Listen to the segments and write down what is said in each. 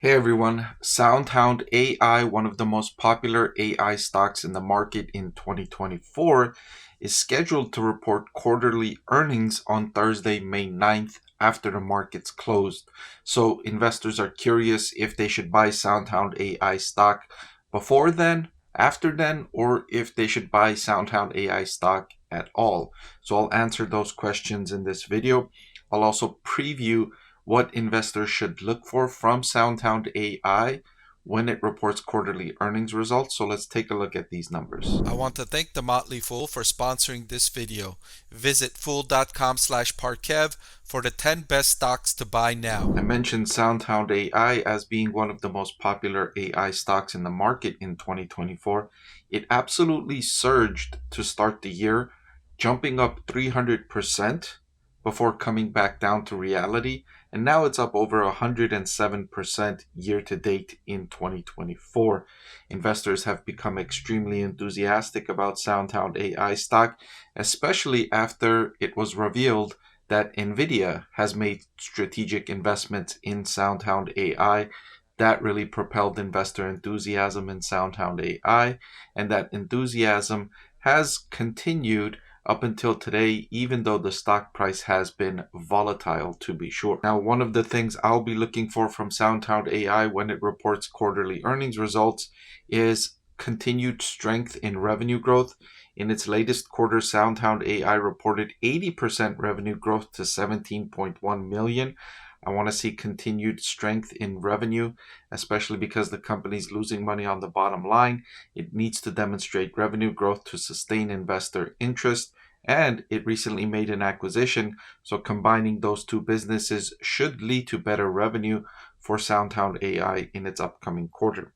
Hey everyone, SoundHound AI, one of the most popular AI stocks in the market in 2024, is scheduled to report quarterly earnings on Thursday, May 9th, after the markets closed. So investors are curious if they should buy SoundHound AI stock before then, after then, or if they should buy SoundHound AI stock at all. So I'll answer those questions in this video. I'll also preview what investors should look for from SoundHound AI when it reports quarterly earnings results. So let's take a look at these numbers. I want to thank the Motley Fool for sponsoring this video. Visit fool.com/Parkev for the 10 best stocks to buy now. I mentioned SoundHound AI as being one of the most popular AI stocks in the market in 2024. It absolutely surged to start the year, jumping up 300% before coming back down to reality. And now it's up over 107% year to date in 2024. Investors have become extremely enthusiastic about SoundHound AI stock, especially after it was revealed that NVIDIA has made strategic investments in SoundHound AI. That really propelled investor enthusiasm in SoundHound AI, and that enthusiasm has continued up until today, even though the stock price has been volatile, to be sure. Now, one of the things I'll be looking for from SoundHound AI when it reports quarterly earnings results is continued strength in revenue growth. In its latest quarter, SoundHound AI reported 80% revenue growth to 17.1 million. I want to see continued strength in revenue, especially because the company's losing money on the bottom line. It needs to demonstrate revenue growth to sustain investor interest, and it recently made an acquisition, so combining those two businesses should lead to better revenue for SoundHound AI in its upcoming quarter.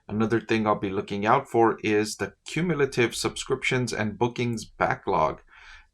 Another thing I'll be looking out for is the cumulative subscriptions and bookings backlog.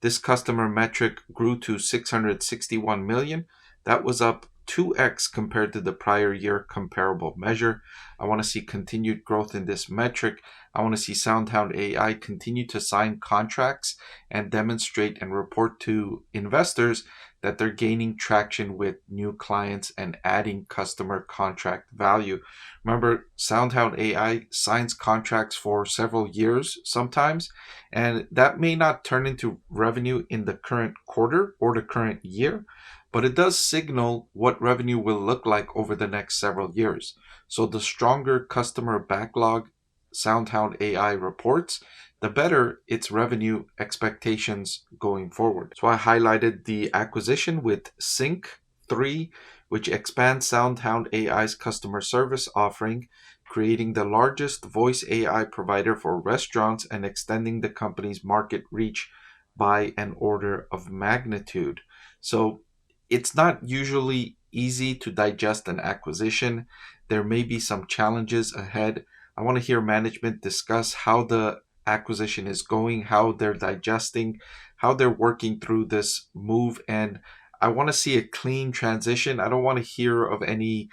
This customer metric grew to 661 million. That was up 2x compared to the prior year comparable measure. I want to see continued growth in this metric. I want to see SoundHound AI continue to sign contracts and demonstrate and report to investors that they're gaining traction with new clients and adding customer contract value. Remember, SoundHound AI signs contracts for several years sometimes, and that may not turn into revenue in the current quarter or the current year, but it does signal what revenue will look like over the next several years. So the stronger customer backlog SoundHound AI reports, the better its revenue expectations going forward. So I highlighted the acquisition with Sync3, which expands SoundHound AI's customer service offering, creating the largest voice AI provider for restaurants and extending the company's market reach by an order of magnitude. So it's not usually easy to digest an acquisition. There may be some challenges ahead. I want to hear management discuss how the acquisition is going, how they're digesting, how they're working through this move, and I want to see a clean transition. I don't want to hear of any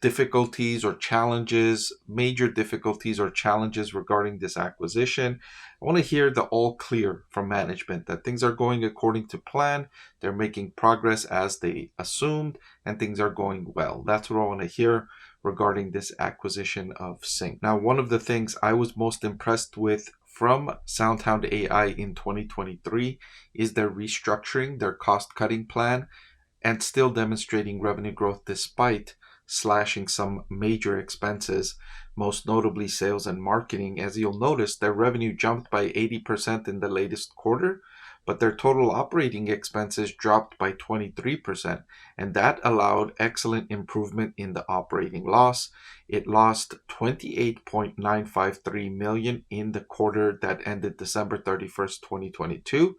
difficulties or challenges, major difficulties or challenges regarding this acquisition. I want to hear the all clear from management that things are going according to plan, they're making progress as they assumed, and things are going well. That's what I want to hear regarding this acquisition of Sync. Now, one of the things I was most impressed with from SoundHound AI in 2023 is their restructuring, their cost-cutting plan, and still demonstrating revenue growth despite slashing some major expenses, most notably sales and marketing. As you'll notice, their revenue jumped by 80% in the latest quarter, but their total operating expenses dropped by 23%, and that allowed excellent improvement in the operating loss. It lost 28.953 million in the quarter that ended December 31st, 2022.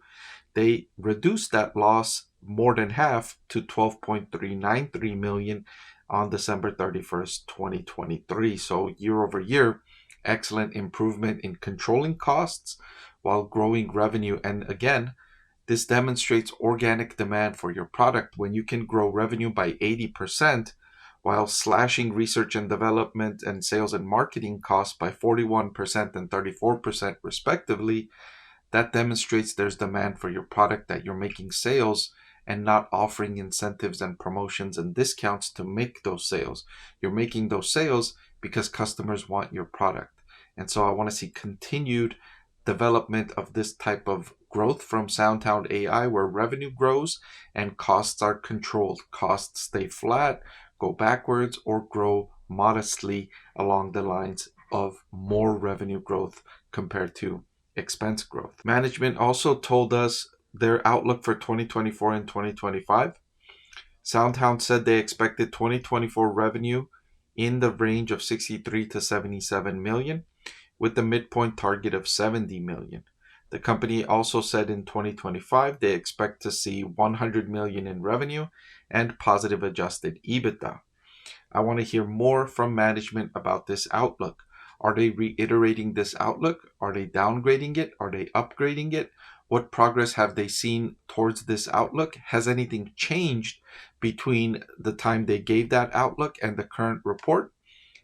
They reduced that loss more than half to 12.393 million on December 31st, 2023. So year over year, excellent improvement in controlling costs while growing revenue. And again, this demonstrates organic demand for your product. When you can grow revenue by 80% while slashing research and development and sales and marketing costs by 41% and 34% respectively, that demonstrates there's demand for your product, that you're making sales and not offering incentives and promotions and discounts to make those sales. You're making those sales because customers want your product. And so I want to see continued development of this type of growth from SoundHound AI, where revenue grows and costs are controlled. Costs stay flat, go backwards, or grow modestly along the lines of more revenue growth compared to expense growth. Management also told us their outlook for 2024 and 2025. SoundHound said they expected 2024 revenue in the range of 63 to 77 million, with the midpoint target of 70 million. The company also said in 2025 they expect to see 100 million in revenue and positive adjusted EBITDA. I want to hear more from management about this outlook. Are they reiterating this outlook? Are they downgrading it? Are they upgrading it? What progress have they seen towards this outlook? Has anything changed between the time they gave that outlook and the current report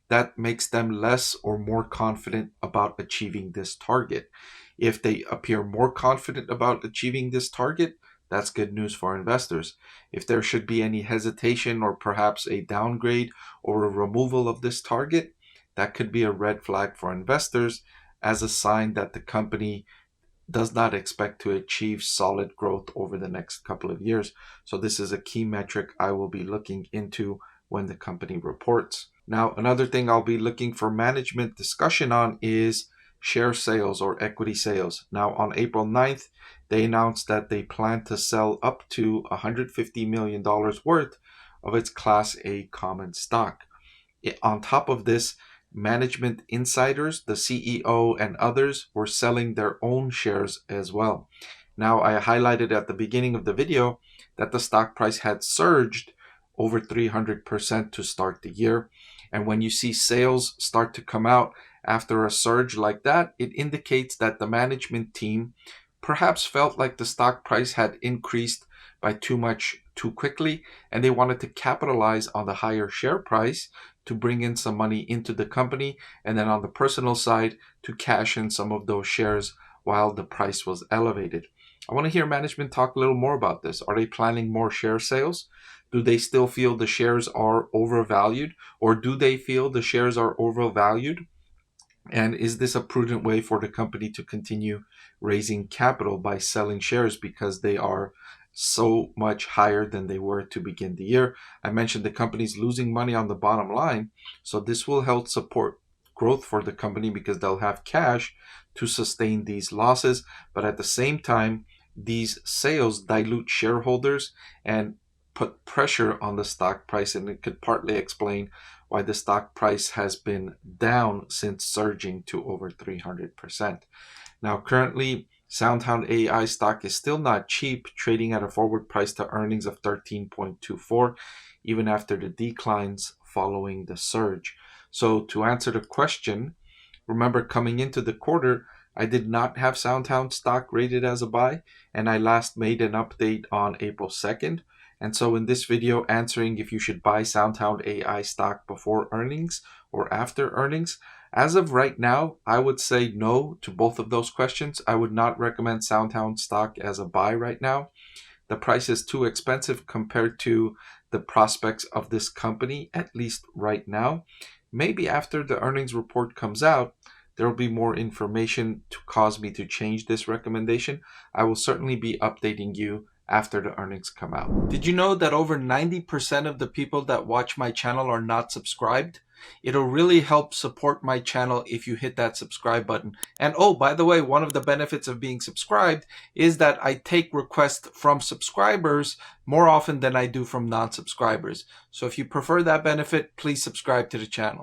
that makes them less or more confident about achieving this target? If they appear more confident about achieving this target, that's good news for investors. If there should be any hesitation or perhaps a downgrade or a removal of this target, that could be a red flag for investors as a sign that the company does not expect to achieve solid growth over the next couple of years. So this is a key metric I will be looking into when the company reports. Now, another thing I'll be looking for management discussion on is share sales or equity sales. Now, on April 9th, they announced that they plan to sell up to $150 million worth of its Class A common stock. On top of this, management insiders, the CEO and others, were selling their own shares as well. Now, I highlighted at the beginning of the video that the stock price had surged over 300% to start the year. And when you see sales start to come out after a surge like that, it indicates that the management team perhaps felt like the stock price had increased by too much too quickly, and they wanted to capitalize on the higher share price to bring in some money into the company, and then on the personal side to cash in some of those shares while the price was elevated. I want to hear management talk a little more about this. Are they planning more share sales? Do they still feel the shares are overvalued, or do they feel the shares are overvalued? And is this a prudent way for the company to continue raising capital by selling shares because they are so much higher than they were to begin the year? I mentioned the company's losing money on the bottom line, so this will help support growth for the company because they'll have cash to sustain these losses. But at the same time, these sales dilute shareholders and put pressure on the stock price, and it could partly explain why the stock price has been down since surging to over 300%. Now, currently, SoundHound AI stock is still not cheap, trading at a forward price to earnings of 13.24, even after the declines following the surge. So to answer the question, remember coming into the quarter, I did not have SoundHound stock rated as a buy, and I last made an update on April 2nd. And so in this video, answering if you should buy SoundHound AI stock before earnings or after earnings, as of right now, I would say no to both of those questions. I would not recommend SoundHound stock as a buy right now. The price is too expensive compared to the prospects of this company, at least right now. Maybe after the earnings report comes out, there will be more information to cause me to change this recommendation. I will certainly be updating you after the earnings come out. Did you know that over 90% of the people that watch my channel are not subscribed? It'll really help support my channel if you hit that subscribe button. And oh, by the way, one of the benefits of being subscribed is that I take requests from subscribers more often than I do from non-subscribers. So if you prefer that benefit, please subscribe to the channel.